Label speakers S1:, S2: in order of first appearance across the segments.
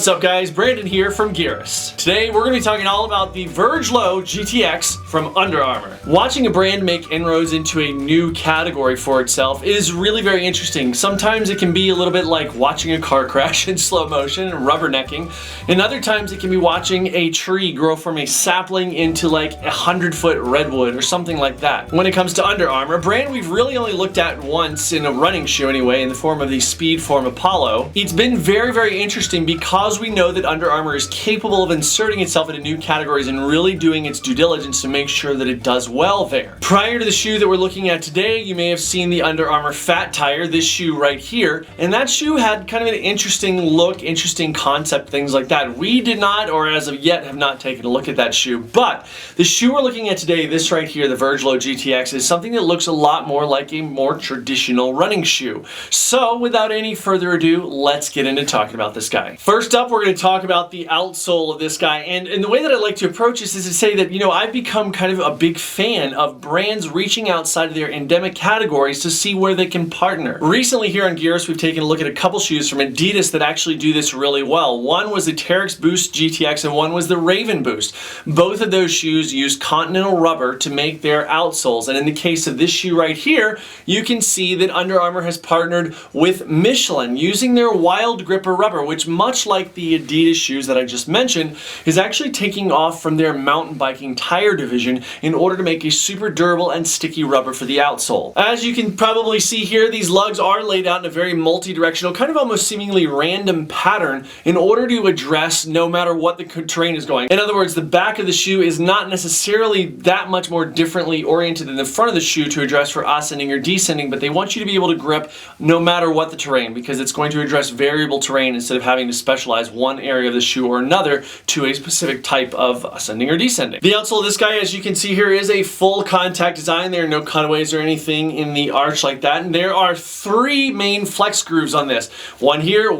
S1: What's up guys, Brandon here from Gearist. Today we're going to be talking all about the Verge Low GTX from Under Armour. Watching a brand make inroads into a new category for itself is really very interesting. Sometimes it can be a little bit like watching a car crash in slow motion and rubbernecking, and other times it can be watching a tree grow from a sapling into like 100-foot redwood or something like that. When it comes to Under Armour, a brand we've really only looked at once in a running shoe anyway, in the form of the Speedform Apollo, it's been very, very interesting because we know that Under Armour is capable of inserting itself into new categories and really doing its due diligence to make sure that it does well there. Prior to the shoe that we're looking at today, you may have seen the Under Armour Fat Tire, this shoe right here, and that shoe had kind of an interesting look, interesting concept, things like that. We did not, or as of yet, have not taken a look at that shoe, but the shoe we're looking at today, this right here, the Verge Low GTX, is something that looks a lot more like a more traditional running shoe. So without any further ado, let's get into talking about this guy. First up, we're going to talk about the outsole of this guy, and the way that I like to approach this is to say that, you know, I've become kind of a big fan of brands reaching outside of their endemic categories to see where they can partner. Recently here on Gearist, we've taken a look at a couple shoes from Adidas that actually do this really well. One was the Terex Boost GTX and one was the Raven Boost. Both of those shoes use Continental rubber to make their outsoles, and in the case of this shoe right here, you can see that Under Armour has partnered with Michelin using their Wild Gripper rubber, which, much like the Adidas shoes that I just mentioned, is actually taking off from their mountain biking tire division in order to make a super durable and sticky rubber for the outsole. As you can probably see here, these lugs are laid out in a very multi-directional, kind of almost seemingly random pattern in order to address no matter what the terrain is going. In other words, the back of the shoe is not necessarily that much more differently oriented than the front of the shoe to address for ascending or descending, but they want you to be able to grip no matter what the terrain, because it's going to address variable terrain instead of having to specialize one area of the shoe or another to a specific type of ascending or descending. The outsole of this guy, as you can see here, is a full contact design. There are no cutaways or anything in the arch like that, and there are three main flex grooves on this. One here,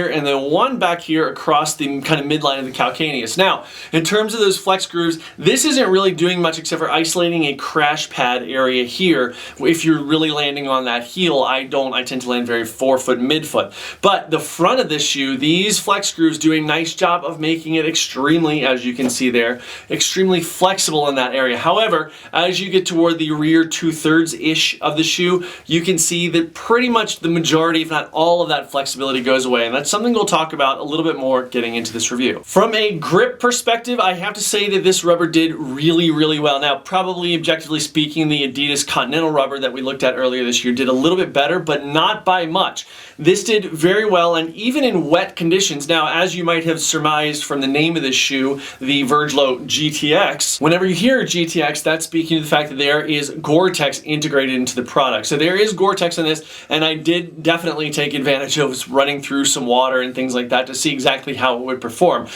S1: and then one back here across the kind of midline of the calcaneus. Now, in terms of those flex grooves, this isn't really doing much except for isolating a crash pad area here. If you're really landing on that heel, I tend to land very forefoot, midfoot. But the front of this shoe, these flex grooves do a nice job of making it extremely, as you can see there, extremely flexible in that area. However, as you get toward the rear 2/3-ish of the shoe, you can see that pretty much the majority, if not all of that flexibility goes away, and that's something we'll talk about a little bit more getting into this review. From a grip perspective, I have to say that this rubber did really, really well. Now, probably objectively speaking, the Adidas Continental rubber that we looked at earlier this year did a little bit better, but not by much. This did very well, and even in wet conditions. Now, as you might have surmised from the name of this shoe, the Verge Low GTX, whenever you hear GTX, that's speaking to the fact that there is gore-tex integrated into the product. So there is gore-tex in this, and I did definitely take advantage of running through some water and things like that to see exactly how it would perform.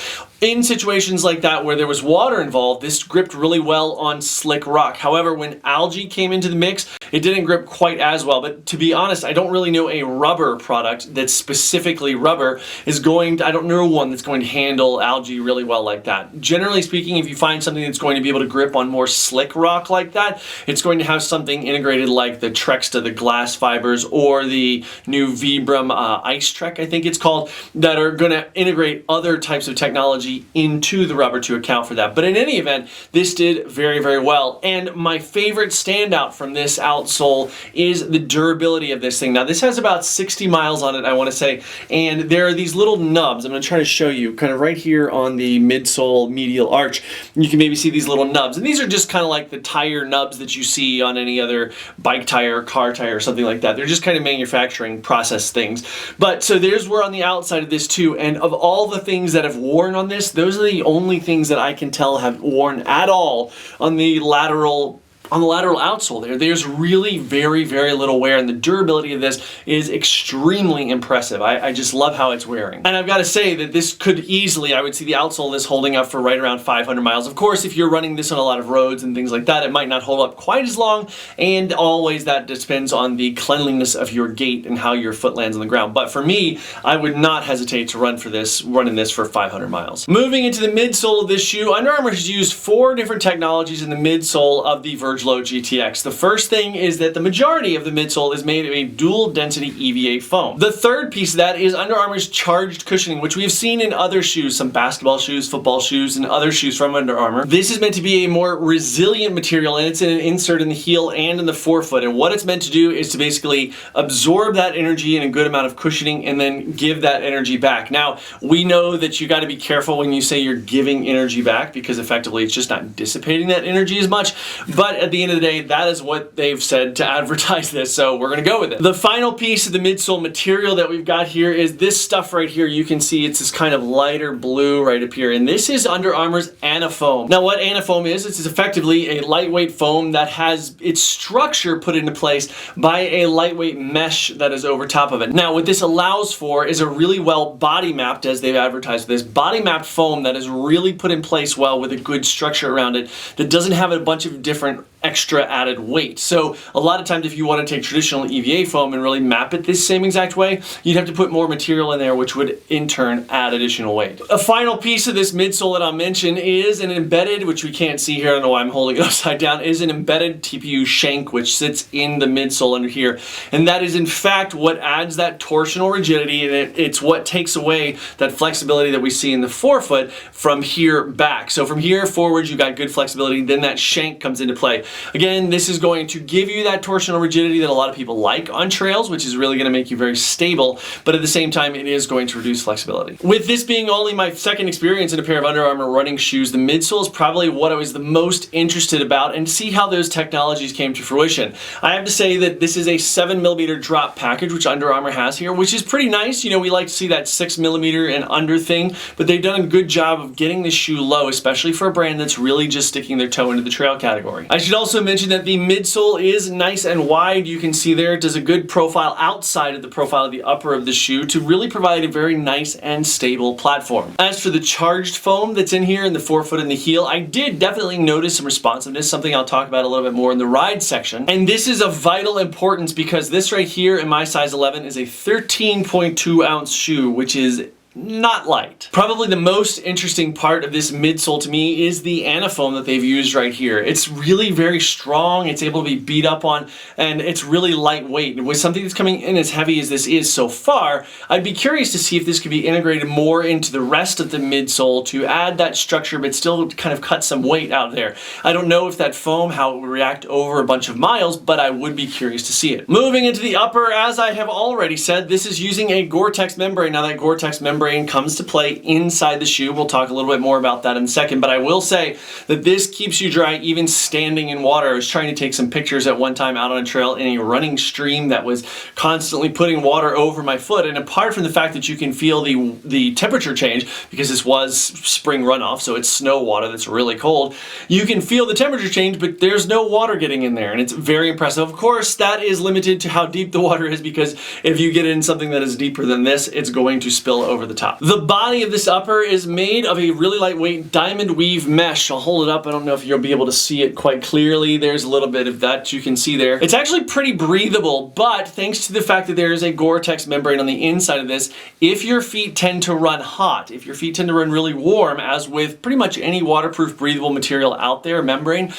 S1: In situations like that where there was water involved, this gripped really well on slick rock. However, when algae came into the mix, it didn't grip quite as well. But to be honest, I don't really know a rubber product that's specifically rubber is going to, I don't know one that's going to handle algae really well like that. Generally speaking, if you find something that's going to be able to grip on more slick rock like that, it's going to have something integrated like the Trexta, the glass fibers, or the new Vibram Ice Trek, I think it's called, that are going to integrate other types of technology into the rubber to account for that. But in any event, this did very, very well. And my favorite standout from this outsole is the durability of this thing. Now, this has about 60 miles on it, I want to say, and there are these little nubs. I'm going to try to show you kind of right here on the midsole medial arch. You can maybe see these little nubs, and these are just kind of like the tire nubs that you see on any other bike tire or car tire or something like that. They're just kind of manufacturing process things. But so there's where on the outside of this too, and of all the things that have worn on this, those are the only things that I can tell have worn at all on the lateral outsole there. There's really very, very little wear, and the durability of this is extremely impressive. I just love how it's wearing. And I've got to say that this could easily, I would see the outsole of this holding up for right around 500 miles. Of course, if you're running this on a lot of roads and things like that, it might not hold up quite as long, and always that depends on the cleanliness of your gait and how your foot lands on the ground. But for me, I would not hesitate to running this for 500 miles. Moving into the midsole of this shoe, Under Armour has used 4 different technologies in the midsole of the Verge Verge Low GTX. The first thing is that the majority of the midsole is made of a dual density EVA foam. The third piece of that is Under Armour's charged cushioning, which we have seen in other shoes, some basketball shoes, football shoes, and other shoes from Under Armour. This is meant to be a more resilient material, and it's an insert in the heel and in the forefoot. And what it's meant to do is to basically absorb that energy in a good amount of cushioning and then give that energy back. Now, we know that you got to be careful when you say you're giving energy back, because effectively it's just not dissipating that energy as much. But at the end of the day, that is what they've said to advertise this, so we're gonna go with it. The final piece of the midsole material that we've got here is this stuff right here. You can see it's this kind of lighter blue right up here, and this is Under Armour's Anafoam. Now, what Anafoam is, it's effectively a lightweight foam that has its structure put into place by a lightweight mesh that is over top of it. Now, what this allows for is a really well body mapped, as they've advertised this, body mapped foam that is really put in place well with a good structure around it that doesn't have a bunch of different extra added weight. So a lot of times if you want to take traditional EVA foam and really map it this same exact way, you'd have to put more material in there, which would in turn add additional weight. A final piece of this midsole that I'll mention is an embedded, which we can't see here, I don't know why I'm holding it upside down, is an embedded TPU shank which sits in the midsole under here. And that is in fact what adds that torsional rigidity, and it's what takes away that flexibility that we see in the forefoot from here back. So from here forward you got good flexibility, then that shank comes into play. Again, this is going to give you that torsional rigidity that a lot of people like on trails, which is really going to make you very stable, but at the same time it is going to reduce flexibility. With this being only my second experience in a pair of Under Armour running shoes, the midsole is probably what I was the most interested about, and see how those technologies came to fruition. I have to say that this is a 7mm drop package, which Under Armour has here, which is pretty nice. You know, we like to see that 6mm and under thing, but they've done a good job of getting this shoe low, especially for a brand that's really just sticking their toe into the trail category. I should also mention that the midsole is nice and wide. You can see there it does a good profile outside of the profile of the upper of the shoe to really provide a very nice and stable platform. As for the charged foam that's in here in the forefoot and the heel, I did definitely notice some responsiveness, something I'll talk about a little bit more in the ride section. And this is of vital importance because this right here in my size 11 is a 13.2 ounce shoe, which is not light. Probably the most interesting part of this midsole to me is the Anafoam that they've used right here. It's really very strong, it's able to be beat up on, and it's really lightweight. With something that's coming in as heavy as this is so far, I'd be curious to see if this could be integrated more into the rest of the midsole to add that structure but still kind of cut some weight out there. I don't know if that foam, how it would react over a bunch of miles, but I would be curious to see it. Moving into the upper, as I have already said, this is using a gore-tex membrane. Now that gore-tex membrane comes to play inside the shoe. We'll talk a little bit more about that in a second, but I will say that this keeps you dry even standing in water. I was trying to take some pictures at one time out on a trail in a running stream that was constantly putting water over my foot, and apart from the fact that you can feel the temperature change, because this was spring runoff, so it's snow water that's really cold, you can feel the temperature change, but there's no water getting in there, and it's very impressive. Of course, that is limited to how deep the water is, because if you get in something that is deeper than this, it's going to spill over the top. The body of this upper is made of a really lightweight diamond weave mesh. I'll hold it up. I don't know if you'll be able to see it quite clearly. There's a little bit of that you can see there. It's actually pretty breathable, but thanks to the fact that there is a gore-tex membrane on the inside of this, if your feet tend to run hot, if your feet tend to run really warm, as with pretty much any waterproof breathable material out there, membrane,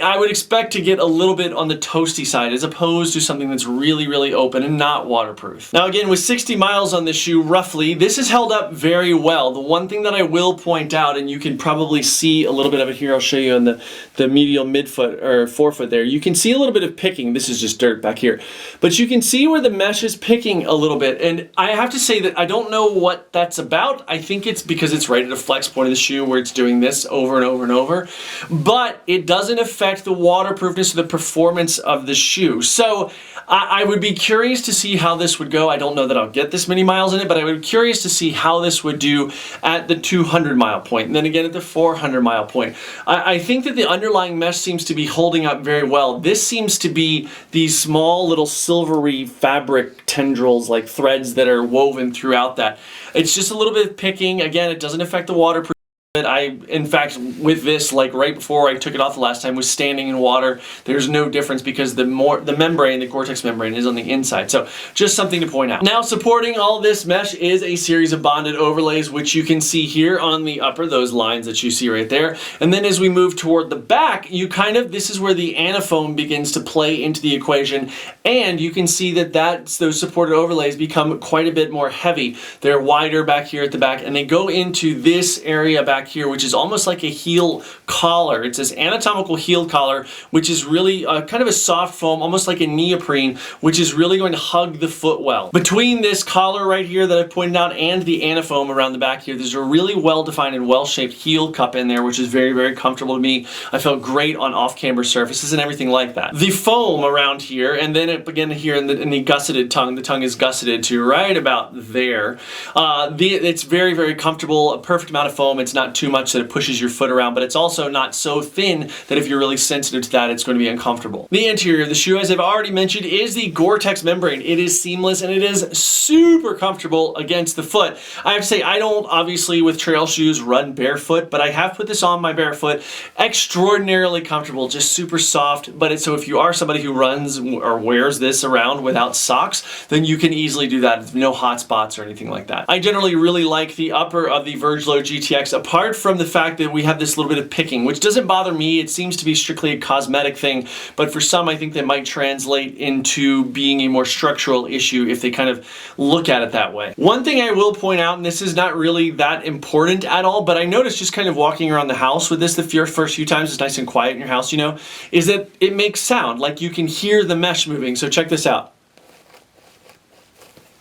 S1: I would expect to get a little bit on the toasty side as opposed to something that's really, really open and not waterproof. Now again, with 60 miles on this shoe roughly, this is held up very well. The one thing that I will point out, and you can probably see a little bit of it here, I'll show you on the medial midfoot or forefoot there, you can see a little bit of picking. This is just dirt back here, but you can see where the mesh is picking a little bit, and I have to say that I don't know what that's about. I think it's because it's right at a flex point of the shoe where it's doing this over and over and over, but it doesn't affect the waterproofness or the performance of the shoe. So I would be curious to see how this would go. I don't know that I'll get this many miles in it, but I would be curious to see how this would do at the 200-mile point, and then again at the 400-mile point. I think that the underlying mesh seems to be holding up very well. This seems to be these small little silvery fabric tendrils, like threads that are woven throughout that. It's just a little bit of picking. Again, it doesn't affect the waterproof. In fact, with this, like right before I took it off the last time, was standing in water. There's no difference because the membrane, the Gore-Tex membrane, is on the inside. So just something to point out. Now, supporting all this mesh is a series of bonded overlays, which you can see here on the upper, those lines that you see right there. And then as we move toward the back, this is where the anafoam begins to play into the equation. And you can see that those supported overlays become quite a bit more heavy. They're wider back here at the back, and they go into this area back here, which is almost like a heel collar. It's this anatomical heel collar, which is really kind of a soft foam, almost like a neoprene, which is really going to hug the foot well. Between this collar right here that I've pointed out and the anafoam around the back here, there's a really well-defined and well-shaped heel cup in there, which is very, very comfortable to me. I felt great on off-camber surfaces and everything like that. The foam around here, and then again here in the gusseted tongue, the tongue is gusseted to right about there. It's very, very comfortable, a perfect amount of foam. It's not too much that it pushes your foot around, but it's also not so thin that if you're really sensitive to that, it's going to be uncomfortable. The interior of the shoe, as I've already mentioned, is the Gore-Tex membrane. It is seamless and it is super comfortable against the foot. I have to say, I don't obviously with trail shoes run barefoot, but I have put this on my barefoot. Extraordinarily comfortable, just super soft. But so if you are somebody who runs or wears this around without socks, then you can easily do that. No hot spots or anything like that. I generally really like the upper of the Verge Low GTX, apart from the fact that we have this little bit of picking, which doesn't bother me. It seems to be strictly a cosmetic thing, but for some I think that might translate into being a more structural issue if they kind of look at it that way. One thing I will point out, and this is not really that important at all, but I noticed just kind of walking around the house with this the first few times, it's nice and quiet in your house, you know, is that it makes sound, like you can hear the mesh moving. So check this out.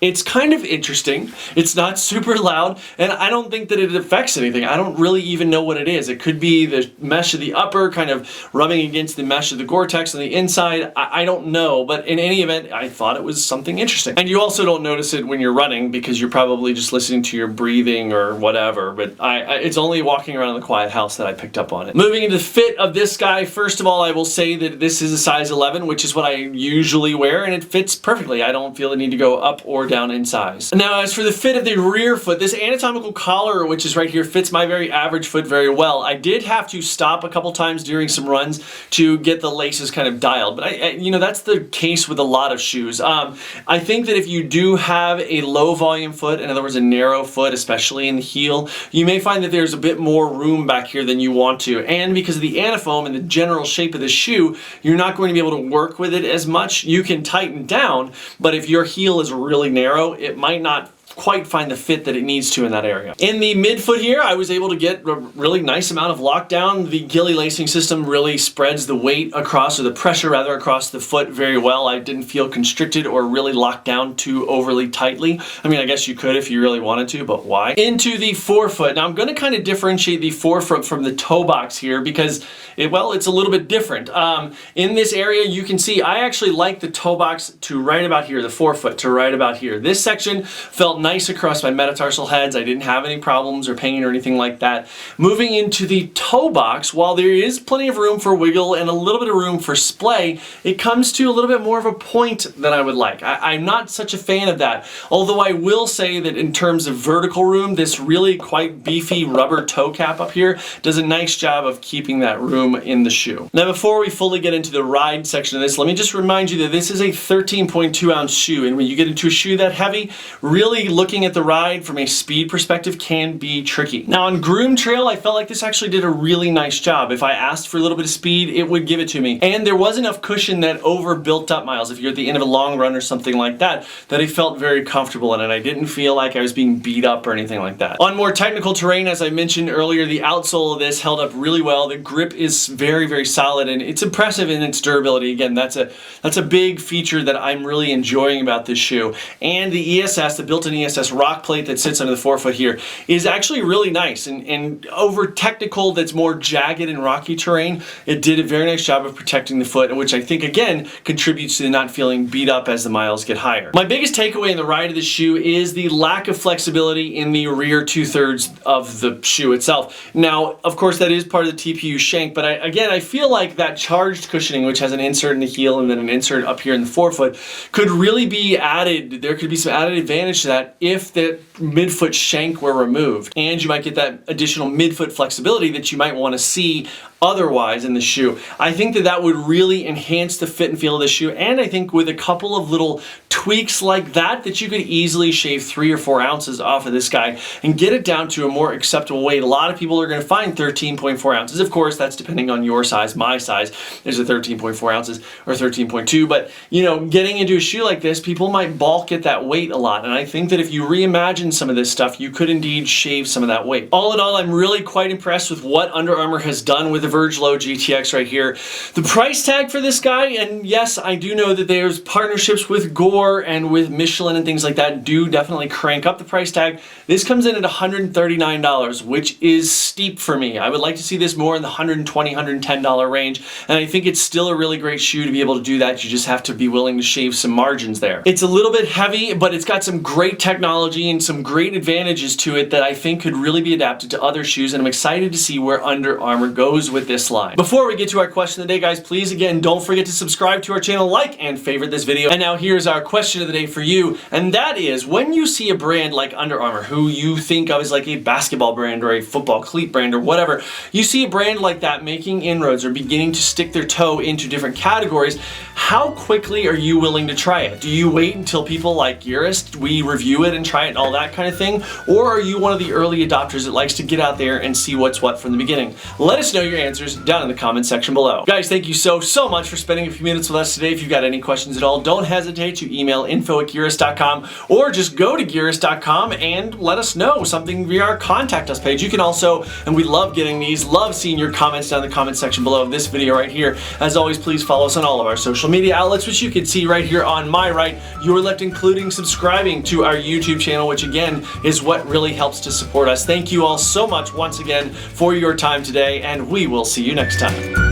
S1: It's kind of interesting. It's not super loud, and I don't think that it affects anything. I don't really even know what it is. It could be the mesh of the upper kind of rubbing against the mesh of the Gore-Tex on the inside. I don't know, but in any event, I thought it was something interesting. And you also don't notice it when you're running because you're probably just listening to your breathing or whatever, but it's only walking around in the quiet house that I picked up on it. Moving into the fit of this guy, first of all, I will say that this is a size 11, which is what I usually wear, and it fits perfectly. I don't feel the need to go up or down in size. Now, as for the fit of the rear foot, this anatomical collar, which is right here, fits my very average foot very well. I did have to stop a couple times during some runs to get the laces kind of dialed, but you know, that's the case with a lot of shoes. I think that if you do have a low volume foot, in other words, a narrow foot, especially in the heel, you may find that there's a bit more room back here than you want to. And because of the anafoam and the general shape of the shoe, you're not going to be able to work with it as much. You can tighten down, but if your heel is really narrow, it might not quite find the fit that it needs to in that area. In the midfoot here, I was able to get a really nice amount of lockdown. The ghillie lacing system really spreads the weight across, or the pressure rather, across the foot very well. I didn't feel constricted or really locked down too overly tightly. I mean, I guess you could if you really wanted to, but why? Into the forefoot. Now I'm going to kind of differentiate the forefoot from the toe box here because it's a little bit different. In this area, you can see I actually like the toe box to right about here, the forefoot to right about here. This section felt nice across my metatarsal heads. I didn't have any problems or pain or anything like that. Moving into the toe box, while there is plenty of room for wiggle and a little bit of room for splay, it comes to a little bit more of a point than I would like. I'm not such a fan of that. Although I will say that in terms of vertical room, this really quite beefy rubber toe cap up here does a nice job of keeping that room in the shoe. Now, before we fully get into the ride section of this, let me just remind you that this is a 13.2 ounce shoe, and when you get into a shoe that heavy, really looking at the ride from a speed perspective can be tricky. Now on groomed trail, I felt like this actually did a really nice job. If I asked for a little bit of speed, it would give it to me. And there was enough cushion that over built up miles, if you're at the end of a long run or something like that, that I felt very comfortable in it. I didn't feel like I was being beat up or anything like that. On more technical terrain, as I mentioned earlier, the outsole of this held up really well. The grip is very, very solid, and it's impressive in its durability. Again, that's a big feature that I'm really enjoying about this shoe. And the ESS, the built-in ESS rock plate that sits under the forefoot here, is actually really nice. And over technical, that's more jagged and rocky terrain, it did a very nice job of protecting the foot, which I think again contributes to not feeling beat up as the miles get higher. My biggest takeaway in the ride of the shoe is the lack of flexibility in the rear 2/3 of the shoe itself. Now, of course, that is part of the TPU shank, but I feel like that charged cushioning, which has an insert in the heel and then an insert up here in the forefoot, could really be added. There could be some added advantage to that that if the midfoot shank were removed, and you might get that additional midfoot flexibility that you might want to see otherwise in the shoe. I think that that would really enhance the fit and feel of the shoe, and I think with a couple of little tweaks like that, that you could easily shave 3 or 4 ounces off of this guy and get it down to a more acceptable weight. A lot of people are going to find 13.4 ounces. Of course, that's depending on your size. My size is a 13.4 ounces or 13.2, but you know, getting into a shoe like this, people might balk at that weight a lot, and I think that if you reimagine some of this stuff, you could indeed shave some of that weight. All in all, I'm really quite impressed with what Under Armour has done with the Verge Low GTX right here. The price tag for this guy, and yes, I do know that there's partnerships with GORE and with Michelin and things like that, do definitely crank up the price tag. This comes in at $139, which is steep for me. I would like to see this more in the $120, $110 range, and I think it's still a really great shoe to be able to do that. You just have to be willing to shave some margins there. It's a little bit heavy, but it's got some great technology and some great advantages to it that I think could really be adapted to other shoes, and I'm excited to see where Under Armour goes with this line. Before we get to our question of the day, guys, please again don't forget to subscribe to our channel, like and favorite this video. And now here's our question of the day for you, and that is, when you see a brand like Under Armour, who you think of as like a basketball brand or a football cleat brand or whatever, you see a brand like that making inroads or beginning to stick their toe into different categories, how quickly are you willing to try it? Do you wait until people like Gearist, we review it and try it and all that kind of thing? Or are you one of the early adopters that likes to get out there and see what's what from the beginning? Let us know your answers down in the comment section below. Guys, thank you so much for spending a few minutes with us today. If you've got any questions at all, don't hesitate to email info@gearist.com or just go to gearist.com and let us know something via our contact us page. You can also, and we love getting these, love seeing your comments down in the comment section below of this video right here. As always, please follow us on all of our social media outlets, which you can see right here on my right, your left, including subscribing to our YouTube channel, which again is what really helps to support us. Thank you all so much once again for your time today, and we will see you next time.